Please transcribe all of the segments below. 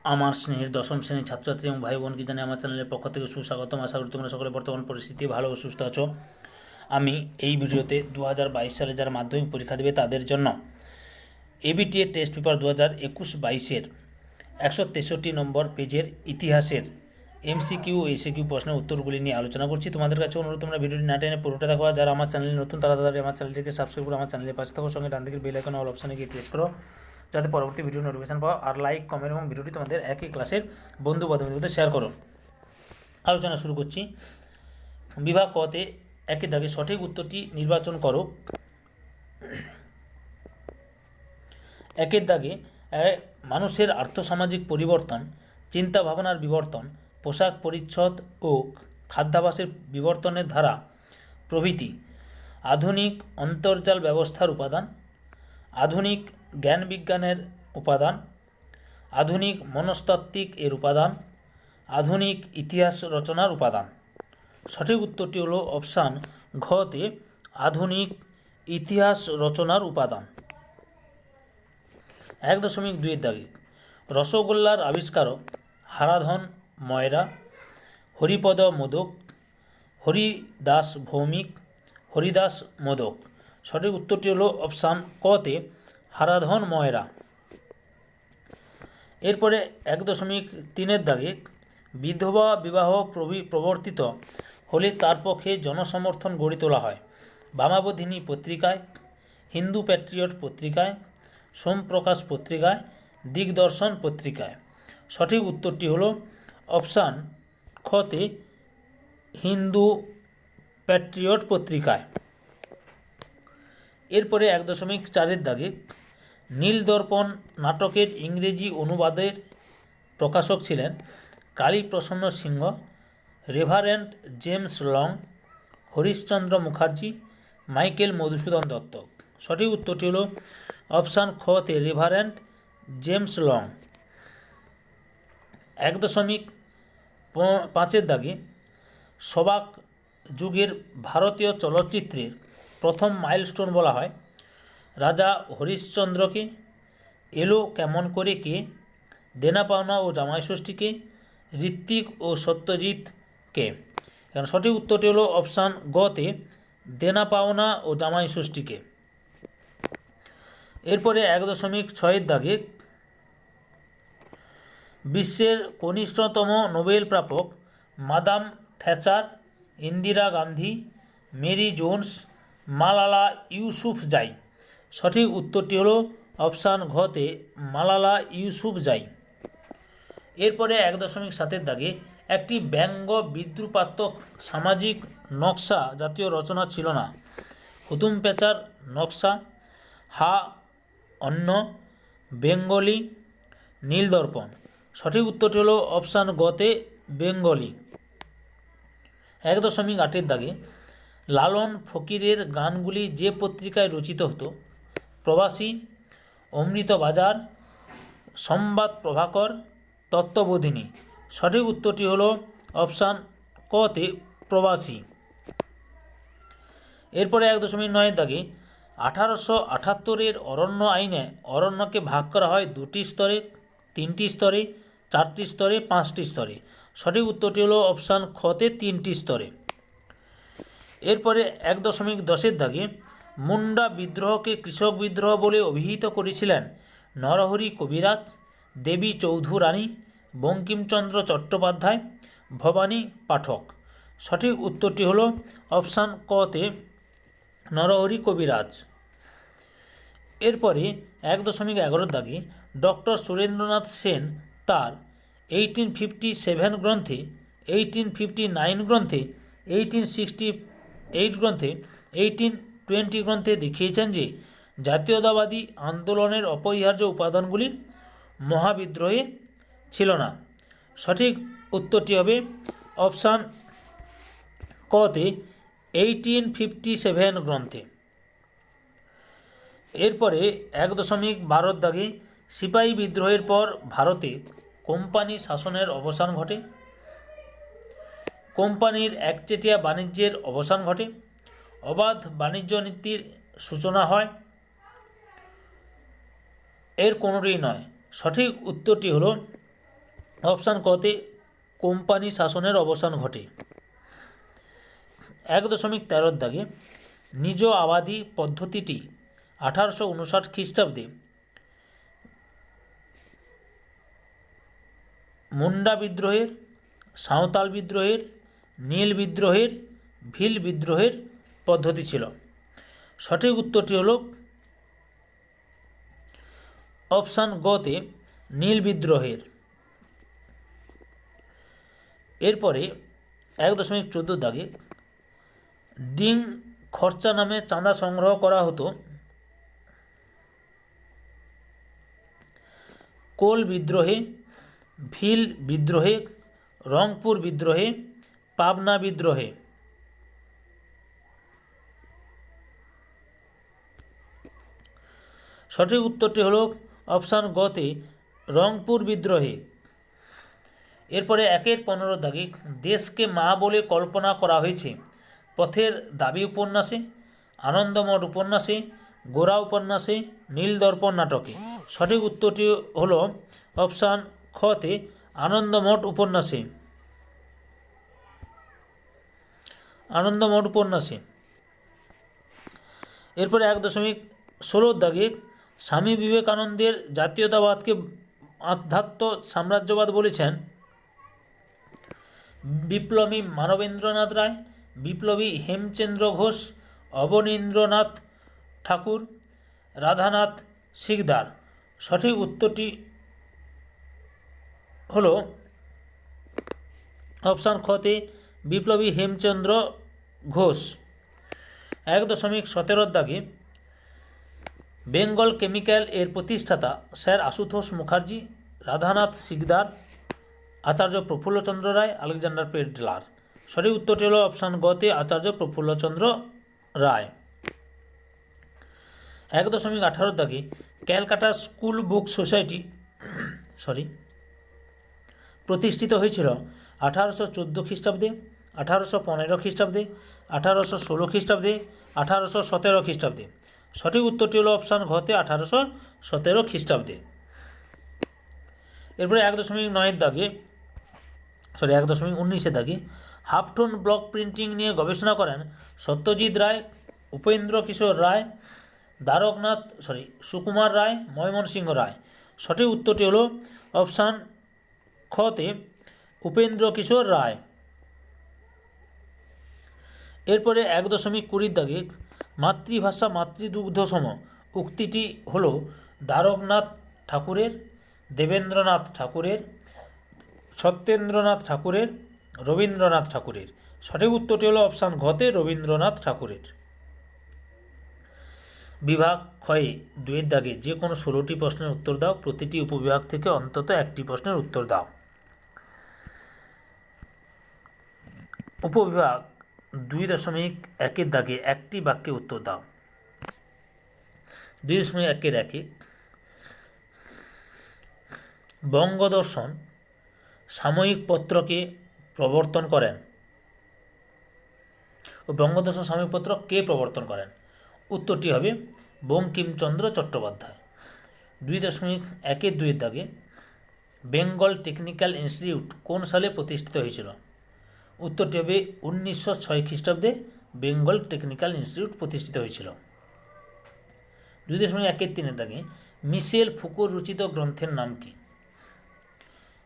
আমার স্নেহের দশম শ্রেণীর ছাত্রছাত্রী এবং ভাই বোনকে জানিয়ে আমার চ্যানেলের পক্ষ থেকে সুস্বাগতম। আশা করি তোমরা সকলে বর্তমান পরিস্থিতি ভালো ও সুস্থ আছো। আমি এই ভিডিওতে 2022 সালে যারা মাধ্যমিক পরীক্ষা দেবে তাদের জন্য এবিটিএ টেস্ট পেপার 2021-22-এর 163 নম্বর পেজের ইতিহাসের এমসিকিউ ও এসিকিউ প্রশ্নের উত্তরগুলি নিয়ে আলোচনা করছি। তোমাদের কাছে অনুরোধ, তোমরা ভিডিওটি না টেনে পুরোটা দেখো। যারা আমার চ্যানেলে নতুন তারা তাদের আমার চ্যানেলটিকে সাবস্ক্রাইব করে আমার চ্যানেলের পাশে থাকো, সঙ্গে ডান দিকের বেল আইকন অল অপশানে গিয়ে প্রেস করো যাতে পরবর্তী ভিডিও নোটিফিকেশন পাও। আর লাইক, কমেন্ট এবং ভিডিওটি তোমাদের একই ক্লাসের বন্ধু বান্ধবীদের শেয়ার করো। আলোচনা শুরু করছি। বিভাগ কতে একই দাগে সঠিক উত্তরটি নির্বাচন করো। একের দাগে মানুষের আর্থসামাজিক পরিবর্তন, চিন্তা ভাবনার বিবর্তন, পোশাক পরিচ্ছদ ও খাদ্যাভ্যাসের বিবর্তনের ধারা প্রভৃতি আধুনিক অন্তর্জাল ব্যবস্থার উপাদান, আধুনিক জ্ঞান বিজ্ঞানের উপাদান, আধুনিক মনস্তাত্ত্বিক এর উপাদান, আধুনিক ইতিহাস রচনার উপাদান। সঠিক উত্তরটি হলো অপশান ঘতে আধুনিক ইতিহাস রচনার উপাদান। 1.2 দাগে রসগোল্লার আবিষ্কারক হারাধন ময়রা, হরিপদ মোদক, হরিদাস ভৌমিক, হরিদাস মোদক। সঠিক উত্তরটি হলো অপশান কতে হারাধন ময়রা। এরপরে 1.3 দাগে বিধবা বিবাহ প্রবর্তিত হলে তার পক্ষে জনসমর্থন গড়ে তোলা হয় বামাবধিনী পত্রিকায়, হিন্দু প্যাট্রিয়ট পত্রিকায়, সোমপ্রকাশ পত্রিকায়, দিগদর্শন পত্রিকায়। সঠিক উত্তরটি হলো অপশান খতে হিন্দু প্যাট্রিয়ট পত্রিকায়। এরপরে 1.4 দাগে নীলদর্পণ নাটকের ইংরেজি অনুবাদের প্রকাশক ছিলেন Kaliprasanna Singha, Reverend James Long, Harishchandra Mukherjee, Michael Madhusudan Dutt. সঠিক উত্তরটি হল অপশান খতে রেভারেন্ড জেমস লং। 1.5 দাগে সবাক যুগের ভারতীয় চলচ্চিত্রের প্রথম মাইলস্টোন বলা হয় রাজা হরিশ্চন্দ্রকে, এলো কেমন করে কে, দেনা পাওনা ও জামাই ষষ্ঠীকে, ঋত্বিক ও সত্যজিৎকে। এখন সঠিক উত্তরটি হলো অপশান গতে দেনা পাওনা ও জামাই ষষ্ঠীকে। এরপরে 1.6 দাগে বিশ্বের কনিষ্ঠতম নোবেল প্রাপক madam Thatcher, Indira Gandhi, Mary Jones, Malala Yousafzai. সঠিক উত্তরটি হলো অপশান ঘতে মালালা ইউসুফজাই। এরপরে 1.7 দাগে একটি ব্যঙ্গ বিদ্রুপাত্মক সামাজিক নকশা জাতীয় রচনা ছিল না হুতুম প্যাঁচার নকশা, হা অন্য, বেঙ্গলি, নীলদর্পণ। সঠিক উত্তরটি হলো অপশান গতে বেঙ্গলি। 1.8 দাগে লালন ফকিরের গানগুলি যে পত্রিকায় রচিত হতো প্রবাসী, অমৃত বাজার, সংবাদ প্রভাকর, তত্ত্ববোধিনী। সঠিক উত্তরটি হলো অপশান কতে প্রবাসী। এরপরে 1.9 দাগে 1878 অরণ্য আইনে অরণ্যকে ভাগ করা হয় 2টি স্তরে, 3টি স্তরে, 4টি স্তরে, 5টি স্তরে। সঠিক উত্তরটি হলো অপশান খতে 3টি স্তরে। এরপরে 1.10 দাগে মুন্ডা বিদ্রোহকে কৃষক বিদ্রোহ বলে অভিহিত করেছিলেন নরহরি কবিরাজ, দেবী চৌধুরানী, বঙ্কিমচন্দ্র চট্টোপাধ্যায়, ভবানী পাঠক। সঠিক উত্তরটি হলো অপশান কতে নরহরি কবিরাজ। এরপরে 1.11 দাগে ডক্টর সুরেন্দ্রনাথ সেন তার 1857 গ্রন্থে, 1859 গ্রন্থে, 1868 গ্রন্থে, 1820 গ্রন্থে দেখিয়েছেন যে জাতীয়তাবাদী আন্দোলনের অপরিহার্য উপাদানগুলি মহাবিদ্রোহে ছিল না। সঠিক উত্তরটি হবে অপশান কতে 1857 গ্রন্থে। এরপরে 1.12 দাগে সিপাহী বিদ্রোহের পর ভারতে কোম্পানি শাসনের অবসান ঘটে, কোম্পানির একচেটিয়া বাণিজ্যের অবসান ঘটে, অবাধ বাণিজ্য নীতির সূচনা হয়, এর কোনোটিই নয়। সঠিক উত্তরটি হলো অপশান কতে কোম্পানি শাসনের অবসান ঘটে। 1.13 দাগে নিজ আবাদী পদ্ধতিটি 1859 খ্রিস্টাব্দে মুন্ডা বিদ্রোহের, সাঁওতাল বিদ্রোহের, নীল বিদ্রোহের, ভিল বিদ্রোহের পদ্ধতি ছিল। সঠিক উত্তরটি হল অপশান গতে নীল বিদ্রোহের। এরপরে 1.14 দাগে ডিং খরচা নামে চাঁদা সংগ্রহ করা হতো কোল বিদ্রোহে, ভিল বিদ্রোহে, রংপুর বিদ্রোহে, পাবনা বিদ্রোহে। সঠিক উত্তরটি হল অপশান গতে রংপুর বিদ্রোহে। এরপরে 1.15 দাগে দেশকে মা বলে কল্পনা করা হয়েছে পথের দাবি উপন্যাসে, আনন্দমঠ উপন্যাসে, গোরা উপন্যাসে, নীলদর্পণ নাটকে। সঠিক উত্তরটি হল অপশান খতে আনন্দমঠ উপন্যাসে। আনন্দমঠ উপন্যাসে। এরপরে 1.16 দাগে স্বামী বিবেকানন্দের জাতীয়তাবাদকে আধ্যাত্ম সাম্রাজ্যবাদ বলেছেন বিপ্লবী মানবেন্দ্রনাথ রায়, বিপ্লবী হেমচন্দ্র ঘোষ, অবনীন্দ্রনাথ ঠাকুর, রাধানাথ সিকদার। সঠিক উত্তরটি হল অপশান খতে বিপ্লবী হেমচন্দ্র ঘোষ। 1.17 দাগে বেঙ্গল কেমিক্যাল এর প্রতিষ্ঠাতা স্যার আশুতোষ মুখার্জি, রাধানাথ সিকদার, আচার্য প্রফুল্লচন্দ্র রায়, আলেকজান্ডার পেডলার। সঠিক উত্তরটি হল অপশান গতে আচার্য প্রফুল্লচন্দ্র রায়। 1.18 দাগে ক্যালকাটা স্কুল বুক সোসাইটি প্রতিষ্ঠিত হয়েছিল 1814 খ্রিস্টাব্দে, 1815 খ্রিস্টাব্দে, 1816 খ্রিস্টাব্দে, 1817 খ্রিস্টাব্দে। সঠিক উত্তরটি হল অপশান ঘতে 1817 খ্রিস্টাব্দে। এরপরে 1.9 দাগে 1.19 দাগে হাফটোন ব্লক প্রিন্টিং নিয়ে গবেষণা করেন সত্যজিৎ রায়, উপেন্দ্র কিশোর রায়, সুকুমার রায়, ময়মনসিংহ রায়। সঠিক উত্তরটি হল অপশান খতে উপেন্দ্র কিশোর রায়। এরপরে 1.20 দাগে মাতৃভাষা মাতৃদুগ্ধ সম উক্তিটি হল দ্বারকনাথ ঠাকুরের, দেবেন্দ্রনাথ ঠাকুরের, সত্যেন্দ্রনাথ ঠাকুরের, রবীন্দ্রনাথ ঠাকুরের। সঠিক উত্তরটি হল অপশান ঘতে রবীন্দ্রনাথ ঠাকুরের। বিভাগ ক্ষয়ে 2 দাগে যে কোনো 16টি প্রশ্নের উত্তর দাও। প্রতিটি উপবিভাগ থেকে অন্তত একটি প্রশ্নের উত্তর দাও। উপবিভাগ 2.1 দাগে একটি বাক্যে উত্তর দাও। 2.1 বঙ্গদর্শন সাময়িক পত্রকে প্রবর্তন করেন ও বঙ্গদর্শন সাময়িক পত্র কে প্রবর্তন করেন? উত্তরটি হবে বঙ্কিমচন্দ্র চট্টোপাধ্যায়। 2.1 দাগে বেঙ্গল টেকনিক্যাল ইনস্টিটিউট কোন সালে প্রতিষ্ঠিত হয়েছিল? উত্তরটি হবে 1906 খ্রিস্টাব্দে বেঙ্গল টেকনিক্যাল ইনস্টিটিউট প্রতিষ্ঠিত হয়েছিল। 2.13 দাগে মিশেল ফুকোর রচিত গ্রন্থের নাম কি?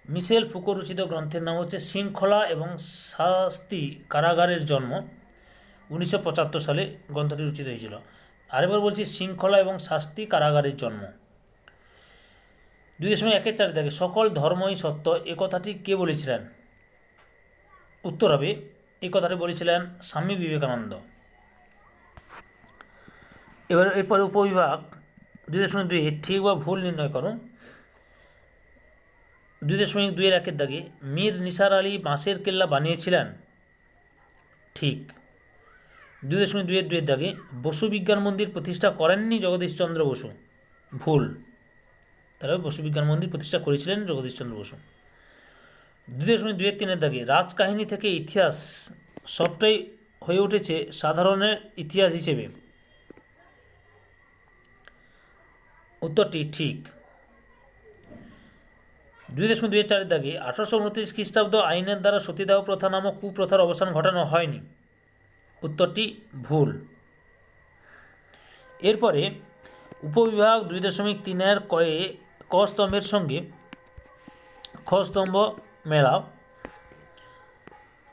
মিশেল ফুকোর রচিত গ্রন্থের নাম হচ্ছে শৃঙ্খলা এবং শাস্তি কারাগারের জন্ম। 1975 সালে গ্রন্থটি রচিত হয়েছিল। আরেকবার বলছি, শৃঙ্খলা এবং শাস্তি কারাগারের জন্ম। 2.14 দাগে সকল ধর্মই সত্য এ কথাটি কে বলেছিলেন? উত্তর হবে এই কথাটি বলেছিলেন স্বামী বিবেকানন্দ। এরপরে উপবিভাগ 2.2 ঠিক বা ভুল নির্ণয় করো। 2.2 দাগে মীর নিসার আলী বাঁশের কেল্লা বানিয়েছিলেন। ঠিক। 2.2 দাগে বসু বিজ্ঞান মন্দির প্রতিষ্ঠা করেননি জগদীশচন্দ্র বসু। ভুল। তাহলে বসু বিজ্ঞান মন্দির প্রতিষ্ঠা করেছিলেন জগদীশচন্দ্র বসু। 2.2 দাগে রাজকাহিনী থেকে ইতিহাস সবটাই হয়ে উঠেছে সাধারণের ইতিহাস হিসেবে। উত্তরটি ঠিক। 2.2.4 দাগে 1829 খ্রিস্টাব্দ আইনের দ্বারা সতীদাহ প্রথা নামক কুপ্রথার অবসান ঘটানো হয়নি। উত্তরটি ভুল। এরপরে উপবিভাগ 2.3-এর ক স্তম্ভের সঙ্গে খ স্তম্ভ মেলাও।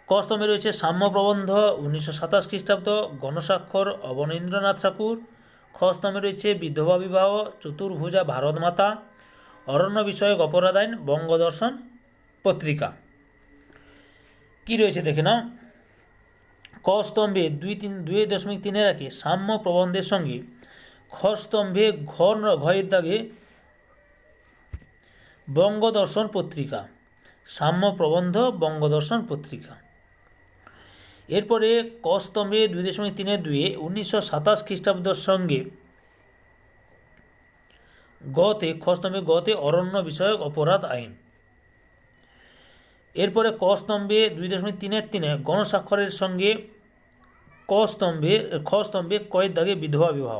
ক স্তম্ভে রয়েছে সাম্য প্রবন্ধ 1927 খ্রিস্টাব্দ, গণস্বাক্ষর অবনীন্দ্রনাথ ঠাকুর। খ স্তম্ভে রয়েছে বিধবা বিবাহ, চতুর্ভুজা ভারত মাতা, অরণ্য বিষয়ক অপরাধ আইন, বঙ্গদর্শন পত্রিকা। কি রয়েছে দেখে নাও। ক স্তম্ভে 2.3 সাম্য প্রবন্ধের সঙ্গে খ স্তম্ভে ঘয়ের দাগে বঙ্গদর্শন পত্রিকা। সাম্য প্রবন্ধ বঙ্গদর্শন পত্রিকা। এরপরে ক স্তম্ভে 2.3-2 1927 খ্রিস্টাব্দের সঙ্গে খ স্তম্ভে গতে অরণ্য বিষয়ক অপরাধ আইন। এরপরে ক স্তম্ভে 2.3-3 গণস্বাক্ষরের সঙ্গে খ স্তম্ভে কয়ের দাগে বিধবা বিবাহ।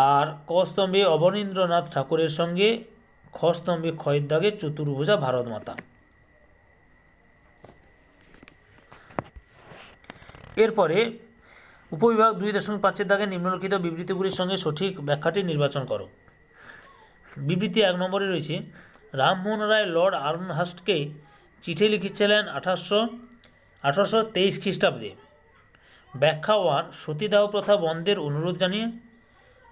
আর ক স্তম্ভে অবনীন্দ্রনাথ ঠাকুরের সঙ্গে খ স্তম্ভে ক্ষয়ের দাগে চতুর্ভুজা ভারত মাতা। এরপরে উপবিভাগ 2.5-এর দাগে নিম্নলিখিত বিবৃতিগুলির সঙ্গে সঠিক ব্যাখ্যাটি নির্বাচন করো। বিবৃতি 1 নম্বরে রয়েছে রামমোহন রায় লর্ড আর্নহাস্টকে চিঠি লিখেছিলেন 1823 খ্রিস্টাব্দে। ব্যাখ্যা 1 সতীদাহ প্রথা বন্ধের অনুরোধ জানিয়ে।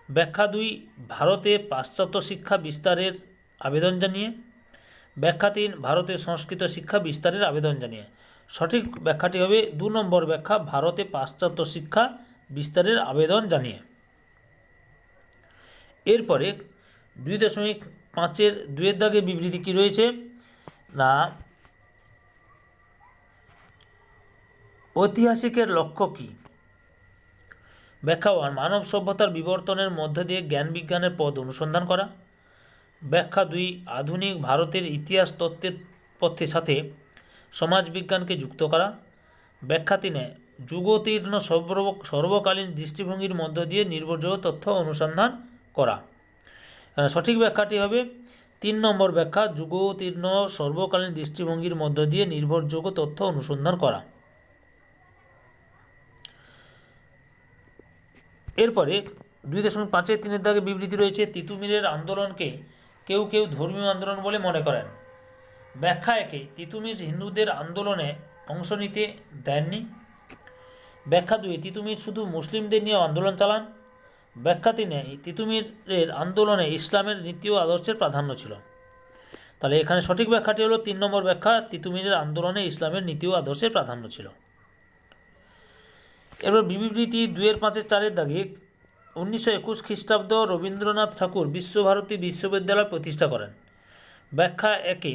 ব্যাখ্যা 2 ভারতে পাশ্চাত্য শিক্ষা বিস্তারের আবেদন জানিয়ে। ব্যাখ্যা 3 ভারতে সংস্কৃত শিক্ষা বিস্তারের আবেদন জানিয়ে। সঠিক ব্যাখ্যাটি হবে 2 নম্বর ব্যাখ্যা, ভারতে পাশ্চাত্য শিক্ষা বিস্তারের আবেদন জানিয়ে। এরপরে 2.5-এর 2-এর দাগে বিবৃতি কী রয়েছে না, ঐতিহাসিকের লক্ষ্য কী। ব্যাখ্যা 1 মানব সভ্যতার বিবর্তনের মধ্য দিয়ে জ্ঞান বিজ্ঞানের পথ অনুসন্ধান করা। ব্যাখ্যা 2 আধুনিক ভারতের ইতিহাস তত্ত্বের পথের সাথে সমাজবিজ্ঞানকে যুক্ত করা। ব্যাখ্যা 3 যুগোত্তীর্ণ সর্বকালীন দৃষ্টিভঙ্গির মধ্য দিয়ে নির্ভরযোগ্য তথ্য অনুসন্ধান করা। সঠিক ব্যাখ্যাটি হবে 3 নম্বর ব্যাখ্যা, যুগোত্তীর্ণ সর্বকালীন দৃষ্টিভঙ্গির মধ্য দিয়ে নির্ভরযোগ্য তথ্য অনুসন্ধান করা। এরপরে 2.5-3-এর দাগে বিবৃতি রয়েছে তিতুমিরের আন্দোলনকে কেউ কেউ ধর্মীয় আন্দোলন বলে মনে করেন। ব্যাখ্যা 1 তিতুমির হিন্দুদের আন্দোলনে অংশ নিতে দেননি। ব্যাখ্যা 2 তিতুমির শুধু মুসলিমদের নিয়ে আন্দোলন চালান। ব্যাখ্যা 3 তিতুমিরের আন্দোলনে ইসলামের নীতি ও আদর্শের প্রাধান্য ছিল। তাহলে এখানে সঠিক ব্যাখ্যাটি হলো 3 নম্বর ব্যাখ্যা, তিতুমিরের আন্দোলনে ইসলামের নীতি ও আদর্শের প্রাধান্য ছিল। এবার বিবৃতি 2.5-4-এর দাগে 1921 খ্রিস্টাব্দ রবীন্দ্রনাথ ঠাকুর বিশ্বভারতী বিশ্ববিদ্যালয় প্রতিষ্ঠা করেন। ব্যাখ্যা 1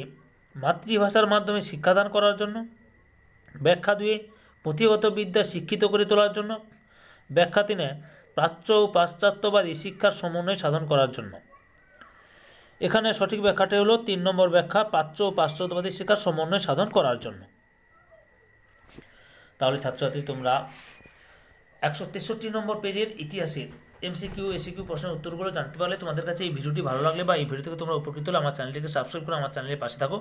মাতৃভাষার মাধ্যমে শিক্ষাদান করার জন্য। ব্যাখ্যা 2 পুঁথিগত বিদ্যা শিক্ষিত করে তোলার জন্য। ব্যাখ্যা 3 প্রাচ্য ও পাশ্চাত্যবাদী শিক্ষার সমন্বয় সাধন করার জন্য। এখানে সঠিক ব্যাখ্যাটি হলো 3 নম্বর ব্যাখ্যা, প্রাচ্য ও পাশ্চাত্যবাদী শিক্ষার সমন্বয় সাধন করার জন্য। তাহলে ছাত্রছাত্রী তোমরা 163 নম্বর পেজের ইতিহাসের এমসিকিউ এসিকিউ প্রশ্নের উত্তরগুলো জানতে পারলে। তোমাদের কাছে এই ভিডিওটি ভালো লাগলে বা এই ভিডিও থেকে তোমরা উপকৃত হলে আমার চ্যানেলটিকে সাবস্ক্রাইব করে আমার চ্যানেলের পাশে থাকো।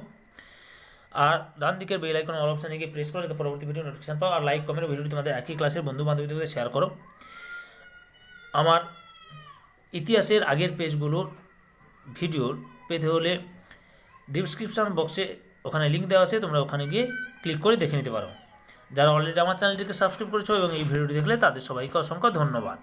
আর ডান দিকের বেল আইকন অল অপশানে গিয়ে প্রেস করো যাতে পরবর্তী ভিডিও নোটিফিকেশন পাও। আর লাইক কমেন্ট ভিডিওটি তোমাদের একই ক্লাসের বন্ধু বান্ধবীদের শেয়ার করো। আমার ইতিহাসের আগের পেজগুলোর ভিডিওর পেতে হলে ডিসক্রিপশান বক্সে ওখানে লিঙ্ক দেওয়া আছে, তোমরা ওখানে গিয়ে ক্লিক করে দেখে নিতে পারো। যারা অলরেডি আমার চ্যানেলটিকে সাবস্ক্রাইব করেছো এবং এই ভিডিওটি দেখলে তাদের সবাইকে অসংখ্য ধন্যবাদ।